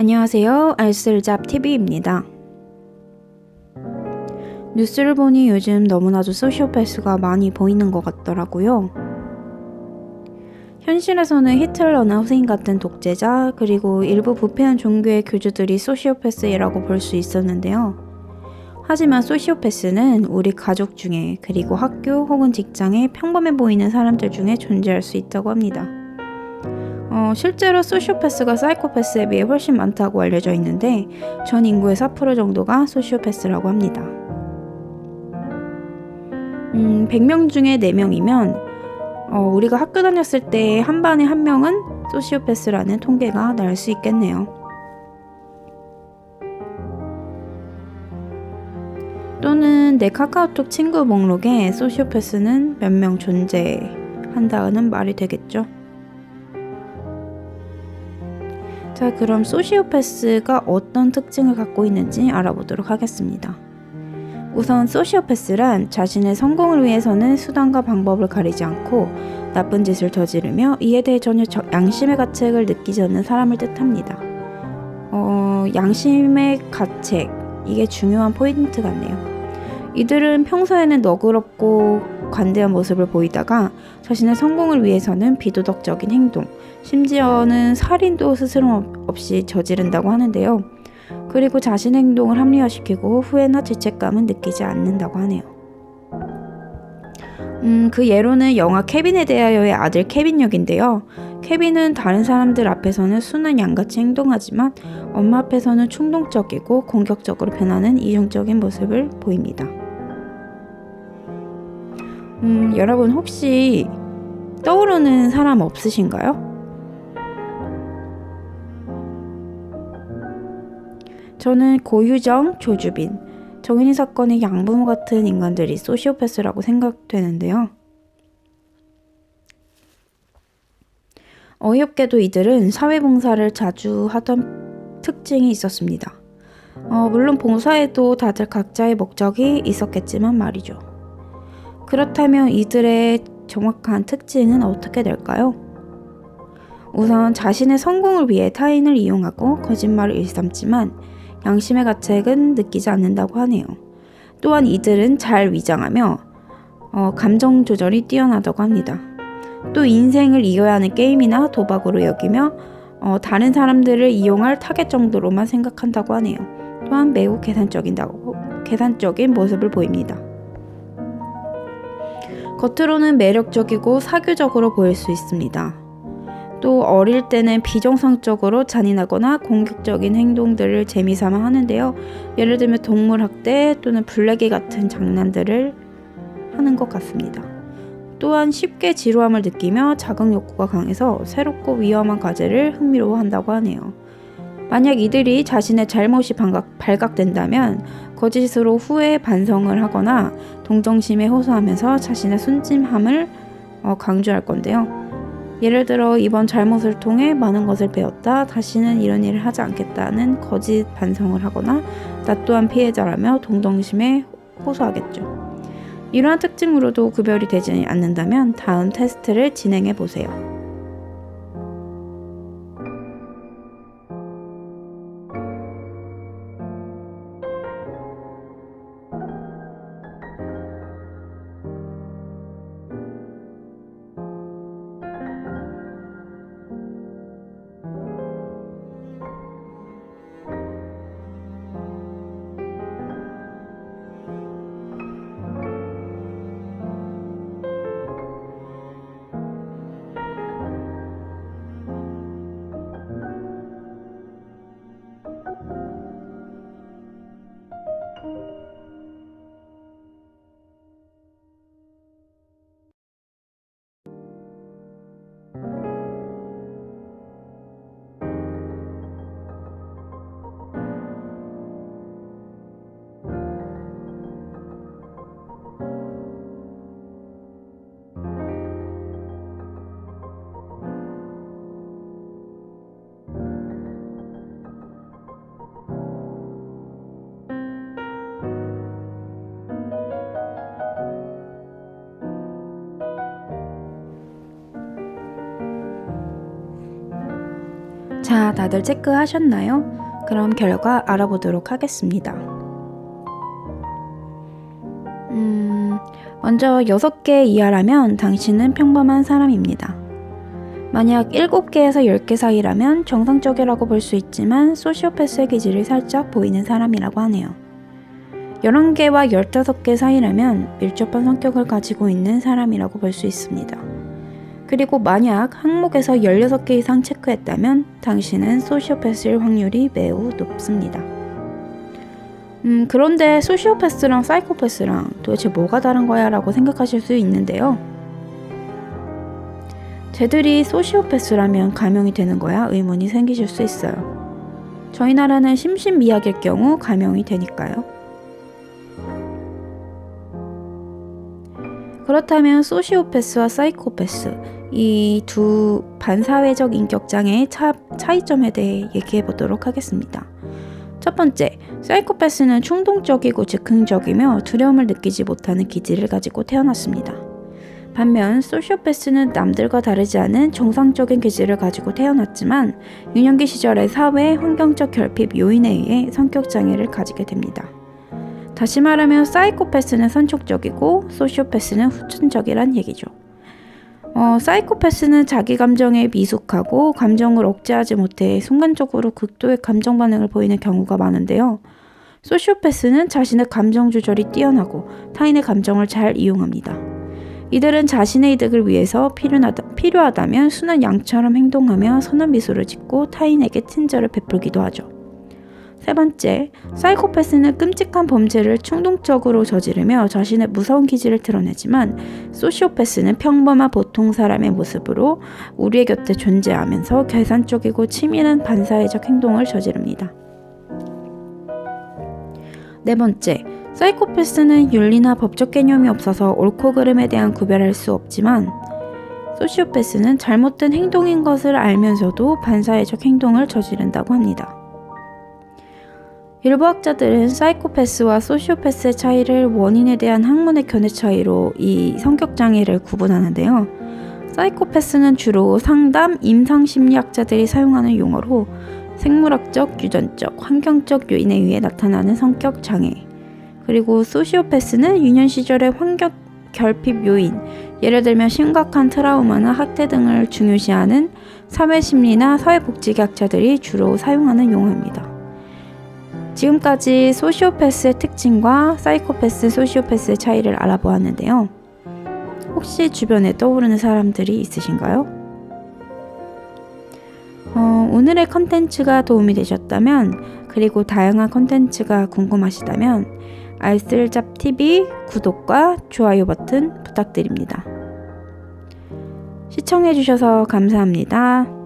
안녕하세요. 알쓸잡TV입니다. 뉴스를 보니 요즘 너무나도 소시오패스가 많이 보이는 것 같더라고요. 현실에서는 히틀러나 후세인 같은 독재자, 그리고 일부 부패한 종교의 교주들이 소시오패스라고 볼 수 있었는데요. 하지만 소시오패스는 우리 가족 중에, 그리고 학교 혹은 직장에 평범해 보이는 사람들 중에 존재할 수 있다고 합니다. 실제로 소시오패스가 사이코패스에 비해 훨씬 많다고 알려져 있는데 전 인구의 4% 정도가 소시오패스라고 합니다. 100명 중에 4명이면 우리가 학교 다녔을 때 한 반에 한 명은 소시오패스라는 통계가 나올 수 있겠네요. 또는 내 카카오톡 친구 목록에 소시오패스는 몇 명 존재한다는 말이 되겠죠. 자, 그럼 소시오패스가 어떤 특징을 갖고 있는지 알아보도록 하겠습니다. 우선 소시오패스란 자신의 성공을 위해서는 수단과 방법을 가리지 않고 나쁜 짓을 저지르며 이에 대해 전혀 양심의 가책을 느끼지 않는 사람을 뜻합니다. 양심의 가책, 이게 중요한 포인트 같네요. 이들은 평소에는 너그럽고 관대한 모습을 보이다가 자신의 성공을 위해서는 비도덕적인 행동, 심지어는 살인도 스스럼 없이 저지른다고 하는데요. 그리고 자신의 행동을 합리화시키고 후회나 죄책감은 느끼지 않는다고 하네요. 그 예로는 영화 케빈에 대하여의 아들 케빈 역인데요. 케빈은 다른 사람들 앞에서는 순한 양같이 행동하지만 엄마 앞에서는 충동적이고 공격적으로 변하는 이중적인 모습을 보입니다. 여러분 혹시 떠오르는 사람 없으신가요? 저는 고유정, 조주빈, 정인이 사건의 양부모 같은 인간들이 소시오패스라고 생각되는데요. 어이없게도 이들은 사회봉사를 자주 하던 특징이 있었습니다. 물론 봉사에도 다들 각자의 목적이 있었겠지만 말이죠. 그렇다면 이들의 정확한 특징은 어떻게 될까요? 우선 자신의 성공을 위해 타인을 이용하고 거짓말을 일삼지만 양심의 가책은 느끼지 않는다고 하네요. 또한 이들은 잘 위장하며 감정 조절이 뛰어나다고 합니다. 또 인생을 이겨야 하는 게임이나 도박으로 여기며 다른 사람들을 이용할 타겟 정도로만 생각한다고 하네요. 또한 매우 계산적인 모습을 보입니다. 겉으로는 매력적이고 사교적으로 보일 수 있습니다. 또 어릴 때는 비정상적으로 잔인하거나 공격적인 행동들을 재미삼아 하는데요. 예를 들면 동물 학대 또는 블레기 같은 장난들을 하는 것 같습니다. 또한 쉽게 지루함을 느끼며 자극 욕구가 강해서 새롭고 위험한 과제를 흥미로워한다고 하네요. 만약 이들이 자신의 잘못이 발각된다면 거짓으로 후회 반성을 하거나 동정심에 호소하면서 자신의 순진함을 강조할 건데요. 예를 들어 이번 잘못을 통해 많은 것을 배웠다. 다시는 이런 일을 하지 않겠다는 거짓 반성을 하거나 나 또한 피해자라며 동정심에 호소하겠죠. 이러한 특징으로도 구별이 되지 않는다면 다음 테스트를 진행해 보세요. 자, 다들 체크하셨나요? 그럼 결과 알아보도록 하겠습니다. 먼저 6개 이하라면 당신은 평범한 사람입니다. 만약 7개에서 10개 사이라면 정상적이라고 볼 수 있지만 소시오패스의 기질이 살짝 보이는 사람이라고 하네요. 11개와 15개 사이라면 밀접한 성격을 가지고 있는 사람이라고 볼 수 있습니다. 그리고 만약 항목에서 16개 이상 체크했다면 당신은 소시오패스일 확률이 매우 높습니다. 그런데 소시오패스랑 사이코패스랑 도대체 뭐가 다른 거야? 라고 생각하실 수 있는데요. 쟤들이 소시오패스라면 감형이 되는 거야? 의문이 생기실 수 있어요. 저희 나라는 심신미약일 경우 감형이 되니까요. 그렇다면 소시오패스와 사이코패스, 이 두 반사회적 인격장애의 차이점에 대해 얘기해 보도록 하겠습니다. 첫 번째, 사이코패스는 충동적이고 즉흥적이며 두려움을 느끼지 못하는 기질을 가지고 태어났습니다. 반면 소시오패스는 남들과 다르지 않은 정상적인 기질을 가지고 태어났지만 유년기 시절의 사회, 환경적 결핍 요인에 의해 성격장애를 가지게 됩니다. 다시 말하면 사이코패스는 선천적이고 소시오패스는 후천적이란 얘기죠. 사이코패스는 자기 감정에 미숙하고 감정을 억제하지 못해 순간적으로 극도의 감정 반응을 보이는 경우가 많은데요. 소시오패스는 자신의 감정 조절이 뛰어나고 타인의 감정을 잘 이용합니다. 이들은 자신의 이득을 위해서 필요하다면 순한 양처럼 행동하며 선한 미소를 짓고 타인에게 친절을 베풀기도 하죠. 세 번째, 사이코패스는 끔찍한 범죄를 충동적으로 저지르며 자신의 무서운 기질을 드러내지만 소시오패스는 평범한 보통 사람의 모습으로 우리의 곁에 존재하면서 계산적이고 치밀한 반사회적 행동을 저지릅니다. 네 번째, 사이코패스는 윤리나 법적 개념이 없어서 옳고 그름에 대한 구별할 수 없지만 소시오패스는 잘못된 행동인 것을 알면서도 반사회적 행동을 저지른다고 합니다. 일부 학자들은 사이코패스와 소시오패스의 차이를 원인에 대한 학문의 견해 차이로 이 성격장애를 구분하는데요. 사이코패스는 주로 상담, 임상심리학자들이 사용하는 용어로 생물학적, 유전적, 환경적 요인에 의해 나타나는 성격장애, 그리고 소시오패스는 유년 시절의 환경 결핍 요인, 예를 들면 심각한 트라우마나 학대 등을 중요시하는 사회심리나 사회복지학자들이 주로 사용하는 용어입니다. 지금까지 소시오패스의 특징과 사이코패스, 소시오패스의 차이를 알아보았는데요. 혹시 주변에 떠오르는 사람들이 있으신가요? 오늘의 컨텐츠가 도움이 되셨다면, 그리고 다양한 컨텐츠가 궁금하시다면 알쓸잡TV 구독과 좋아요 버튼 부탁드립니다. 시청해주셔서 감사합니다.